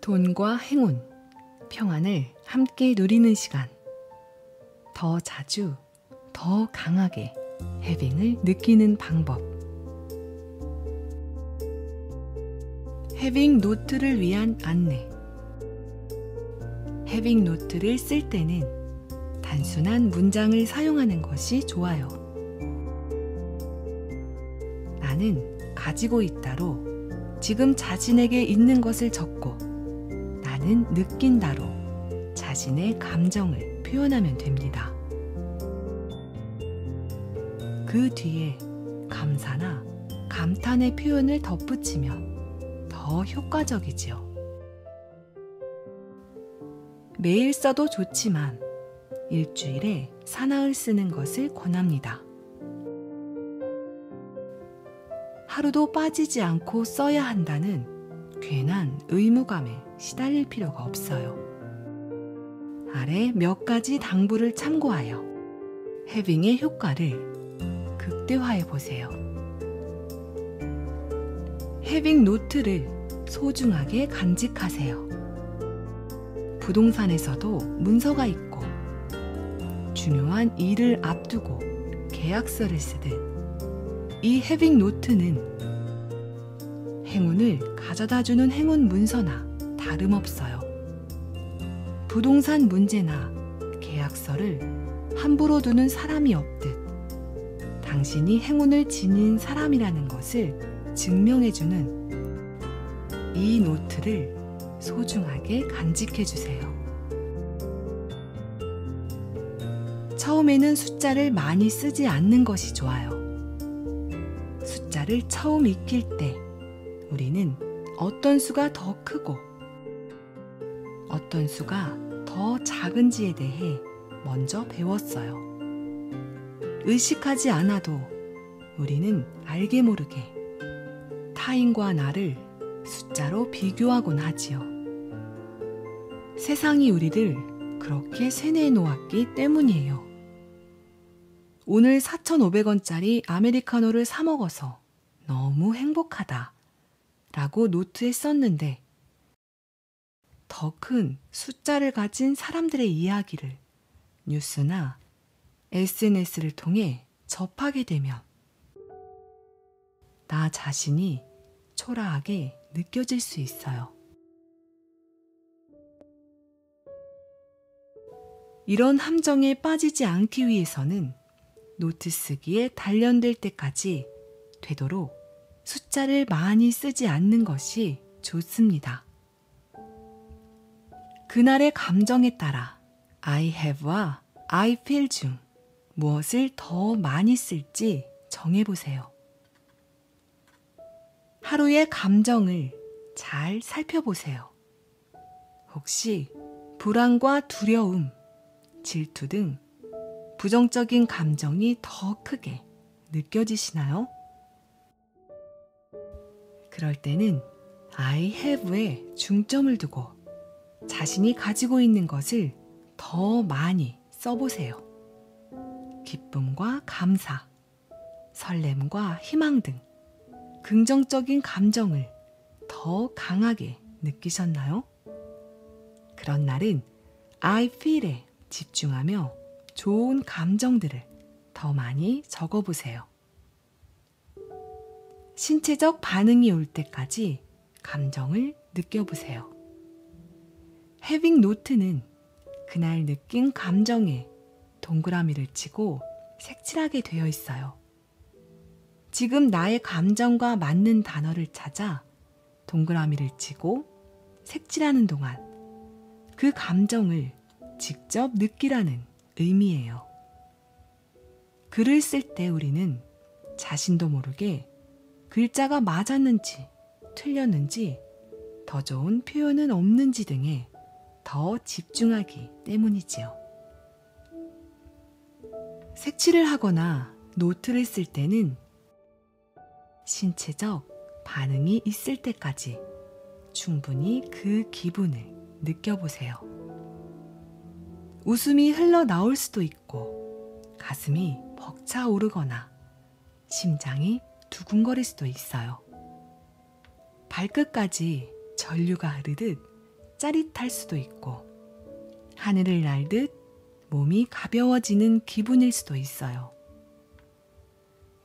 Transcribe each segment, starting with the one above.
돈과 행운, 평안을 함께 누리는 시간. 더 자주, 더 강하게 해빙을 느끼는 방법. 해빙 노트를 위한 안내. 해빙 노트를 쓸 때는 단순한 문장을 사용하는 것이 좋아요. 나는 가지고 있다로 지금 자신에게 있는 것을 적고 나는 느낀다로 자신의 감정을 표현하면 됩니다. 그 뒤에 감사나 감탄의 표현을 덧붙이면 더 효과적이지요. 매일 써도 좋지만 일주일에 사나흘 쓰는 것을 권합니다. 하루도 빠지지 않고 써야 한다는 괜한 의무감에 시달릴 필요가 없어요. 아래 몇 가지 당부를 참고하여 해빙의 효과를 극대화해 보세요. 해빙 노트를 소중하게 간직하세요. 부동산에서도 문서가 있고 중요한 일을 앞두고 계약서를 쓰듯 이 해빙 노트는 행운을 가져다주는 행운 문서나 다름없어요. 부동산 문제나 계약서를 함부로 두는 사람이 없듯 당신이 행운을 지닌 사람이라는 것을 증명해주는 이 노트를 소중하게 간직해주세요. 처음에는 숫자를 많이 쓰지 않는 것이 좋아요. 숫자를 처음 익힐 때 우리는 어떤 수가 더 크고 어떤 수가 더 작은지에 대해 먼저 배웠어요. 의식하지 않아도 우리는 알게 모르게 타인과 나를 숫자로 비교하곤 하지요. 세상이 우리를 그렇게 세뇌해 놓았기 때문이에요. 오늘 4,500원짜리 아메리카노를 사 먹어서 너무 행복하다 라고 노트에 썼는데 더 큰 숫자를 가진 사람들의 이야기를 뉴스나 SNS를 통해 접하게 되면 나 자신이 초라하게 느껴질 수 있어요. 이런 함정에 빠지지 않기 위해서는 노트 쓰기에 단련될 때까지 되도록 숫자를 많이 쓰지 않는 것이 좋습니다. 그날의 감정에 따라 I have와 I feel 중 무엇을 더 많이 쓸지 정해보세요. 하루의 감정을 잘 살펴보세요. 혹시 불안과 두려움, 질투 등 부정적인 감정이 더 크게 느껴지시나요? 그럴 때는 I have에 중점을 두고 자신이 가지고 있는 것을 더 많이 써보세요. 기쁨과 감사, 설렘과 희망 등 긍정적인 감정을 더 강하게 느끼셨나요? 그런 날은 I feel에 집중하며 좋은 감정들을 더 많이 적어보세요. 신체적 반응이 올 때까지 감정을 느껴보세요. 해빙 노트는 그날 느낀 감정에 동그라미를 치고 색칠하게 되어 있어요. 지금 나의 감정과 맞는 단어를 찾아 동그라미를 치고 색칠하는 동안 그 감정을 직접 느끼라는 의미예요. 글을 쓸 때 우리는 자신도 모르게 글자가 맞았는지 틀렸는지 더 좋은 표현은 없는지 등에 더 집중하기 때문이지요. 색칠을 하거나 노트를 쓸 때는 신체적 반응이 있을 때까지 충분히 그 기분을 느껴보세요. 웃음이 흘러나올 수도 있고 가슴이 벅차오르거나 심장이 두근거릴 수도 있어요. 발끝까지 전류가 흐르듯 짜릿할 수도 있고, 하늘을 날듯 몸이 가벼워지는 기분일 수도 있어요.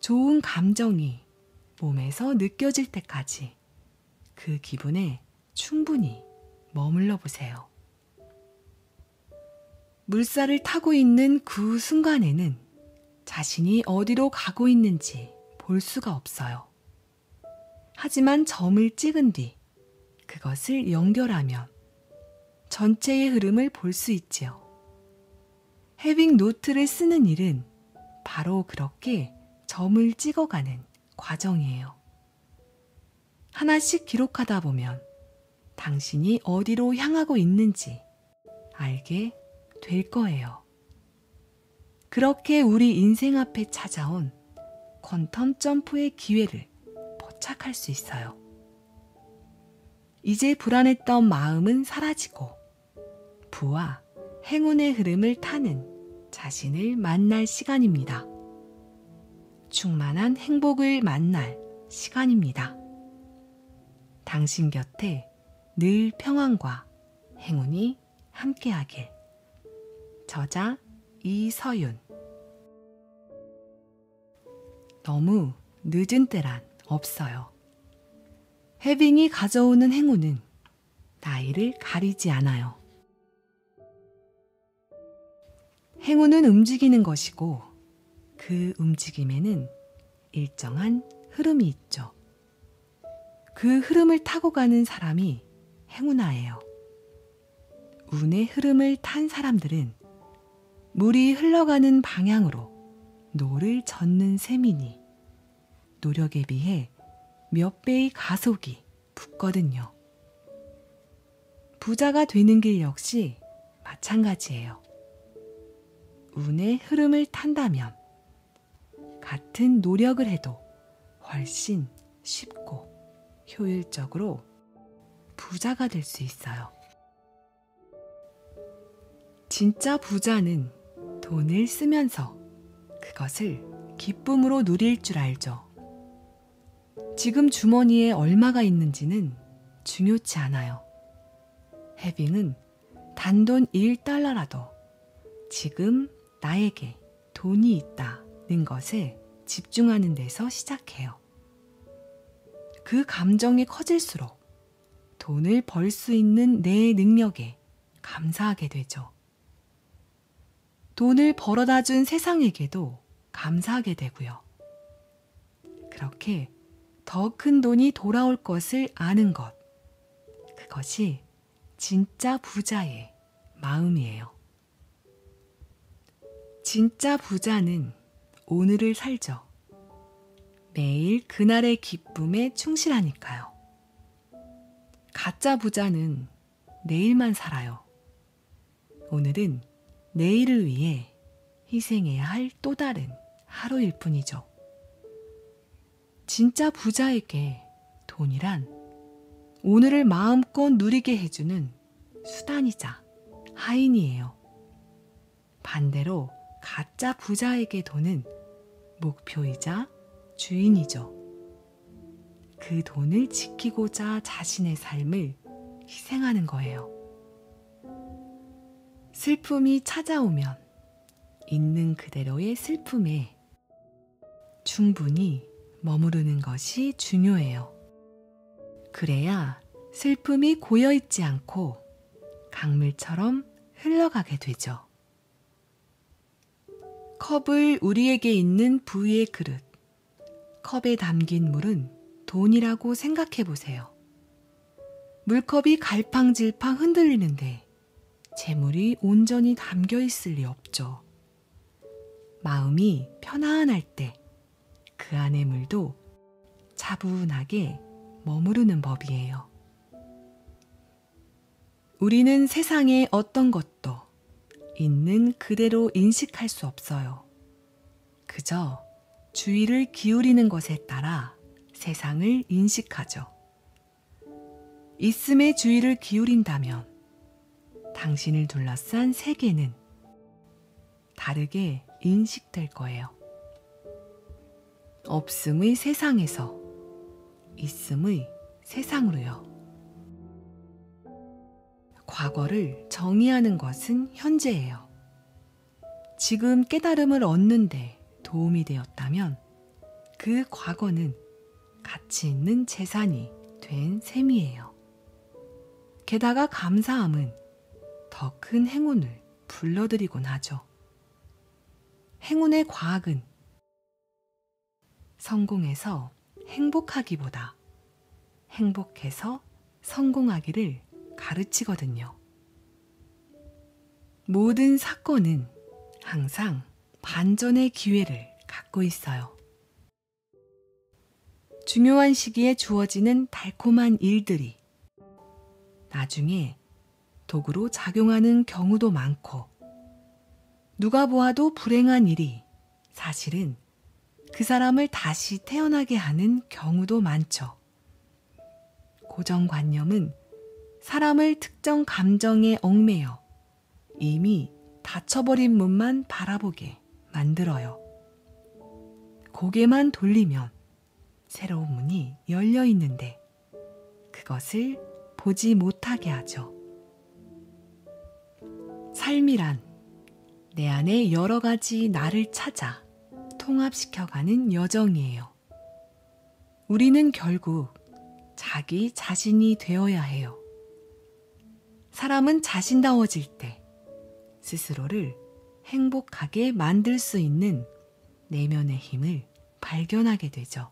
좋은 감정이 몸에서 느껴질 때까지 그 기분에 충분히 머물러 보세요. 물살을 타고 있는 그 순간에는 자신이 어디로 가고 있는지 볼 수가 없어요. 하지만 점을 찍은 뒤 그것을 연결하면 전체의 흐름을 볼 수 있지요. 해빙 노트를 쓰는 일은 바로 그렇게 점을 찍어가는 과정이에요. 하나씩 기록하다 보면 당신이 어디로 향하고 있는지 알게 될 거예요. 그렇게 우리 인생 앞에 찾아온 퀀텀 점프의 기회를 포착할 수 있어요. 이제 불안했던 마음은 사라지고 부와 행운의 흐름을 타는 자신을 만날 시간입니다. 충만한 행복을 만날 시간입니다. 당신 곁에 늘 평안과 행운이 함께하길. 저자 이서윤. 너무 늦은 때란 없어요. 해빙이 가져오는 행운은 나이를 가리지 않아요. 행운은 움직이는 것이고 그 움직임에는 일정한 흐름이 있죠. 그 흐름을 타고 가는 사람이 행운아예요. 운의 흐름을 탄 사람들은 물이 흘러가는 방향으로 노를 젓는 셈이니 노력에 비해 몇 배의 가속이 붙거든요. 부자가 되는 길 역시 마찬가지예요. 운의 흐름을 탄다면 같은 노력을 해도 훨씬 쉽고 효율적으로 부자가 될 수 있어요. 진짜 부자는 돈을 쓰면서 그것을 기쁨으로 누릴 줄 알죠. 지금 주머니에 얼마가 있는지는 중요치 않아요. 해빙은 단돈 1달러라도 지금 나에게 돈이 있다는 것에 집중하는 데서 시작해요. 그 감정이 커질수록 돈을 벌 수 있는 내 능력에 감사하게 되죠. 돈을 벌어다 준 세상에게도 감사하게 되고요. 그렇게 더 큰 돈이 돌아올 것을 아는 것, 그것이 진짜 부자의 마음이에요. 진짜 부자는 오늘을 살죠. 매일 그날의 기쁨에 충실하니까요. 가짜 부자는 내일만 살아요. 오늘은 내일을 위해 희생해야 할 또 다른 하루일 뿐이죠. 진짜 부자에게 돈이란 오늘을 마음껏 누리게 해주는 수단이자 하인이에요. 반대로 가짜 부자에게 돈은 목표이자 주인이죠. 그 돈을 지키고자 자신의 삶을 희생하는 거예요. 슬픔이 찾아오면 있는 그대로의 슬픔에 충분히 머무르는 것이 중요해요. 그래야 슬픔이 고여있지 않고 강물처럼 흘러가게 되죠. 컵을 우리에게 있는 부위의 그릇, 컵에 담긴 물은 돈이라고 생각해 보세요. 물컵이 갈팡질팡 흔들리는데 재물이 온전히 담겨 있을 리 없죠. 마음이 편안할 때 그 안의 물도 차분하게 머무르는 법이에요. 우리는 세상의 어떤 것도 있는 그대로 인식할 수 없어요. 그저 주의를 기울이는 것에 따라 세상을 인식하죠. 있음에 주의를 기울인다면 당신을 둘러싼 세계는 다르게 인식될 거예요. 없음의 세상에서 있음의 세상으로요. 과거를 정의하는 것은 현재예요. 지금 깨달음을 얻는데 도움이 되었다면 그 과거는 가치 있는 재산이 된 셈이에요. 게다가 감사함은 더 큰 행운을 불러들이곤 하죠. 행운의 과학은 성공해서 행복하기보다 행복해서 성공하기를 가르치거든요. 모든 사건은 항상 반전의 기회를 갖고 있어요. 중요한 시기에 주어지는 달콤한 일들이 나중에 도구로 작용하는 경우도 많고, 누가 보아도 불행한 일이 사실은 그 사람을 다시 태어나게 하는 경우도 많죠. 고정관념은 사람을 특정 감정에 얽매여 이미 닫혀버린 문만 바라보게 만들어요. 고개만 돌리면 새로운 문이 열려 있는데 그것을 보지 못하게 하죠. 삶이란 내 안에 여러 가지 나를 찾아 통합시켜가는 여정이에요. 우리는 결국 자기 자신이 되어야 해요. 사람은 자신다워질 때 스스로를 행복하게 만들 수 있는 내면의 힘을 발견하게 되죠.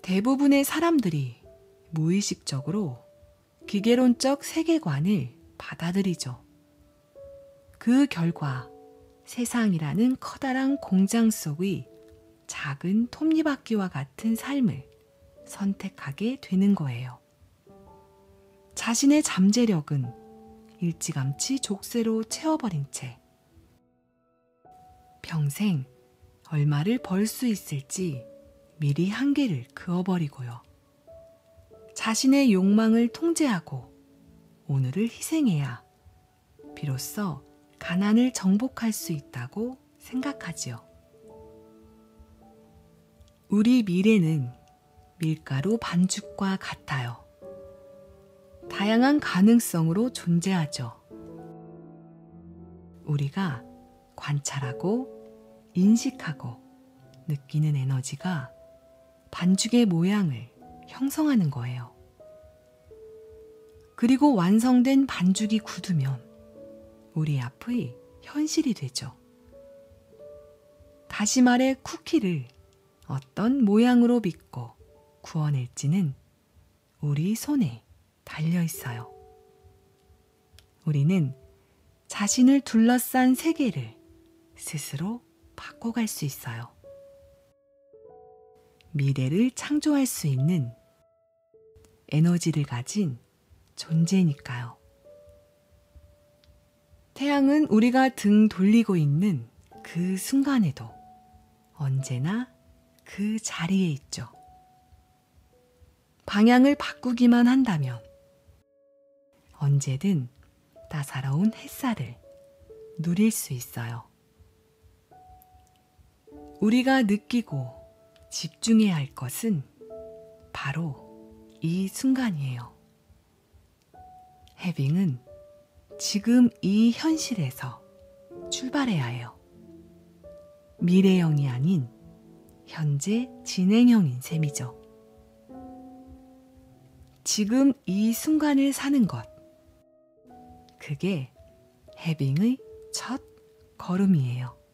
대부분의 사람들이 무의식적으로 기계론적 세계관을 받아들이죠. 그 결과 세상이라는 커다란 공장 속의 작은 톱니바퀴와 같은 삶을 선택하게 되는 거예요. 자신의 잠재력은 일찌감치 족쇄로 채워버린 채 평생 얼마를 벌 수 있을지 미리 한계를 그어버리고요. 자신의 욕망을 통제하고 오늘을 희생해야 비로소 가난을 정복할 수 있다고 생각하지요. 우리 미래는 밀가루 반죽과 같아요. 다양한 가능성으로 존재하죠. 우리가 관찰하고 인식하고 느끼는 에너지가 반죽의 모양을 형성하는 거예요. 그리고 완성된 반죽이 굳으면 우리 앞의 현실이 되죠. 다시 말해 쿠키를 어떤 모양으로 빚고 구워낼지는 우리 손에 달려 있어요. 우리는 자신을 둘러싼 세계를 스스로 바꿔갈 수 있어요. 미래를 창조할 수 있는 에너지를 가진 존재니까요. 태양은 우리가 등 돌리고 있는 그 순간에도 언제나 그 자리에 있죠. 방향을 바꾸기만 한다면 언제든 따사로운 햇살을 누릴 수 있어요. 우리가 느끼고 집중해야 할 것은 바로 이 순간이에요. 해빙은 지금 이 현실에서 출발해야 해요. 미래형이 아닌 현재 진행형인 셈이죠. 지금 이 순간을 사는 것, 그게 해빙의 첫 걸음이에요.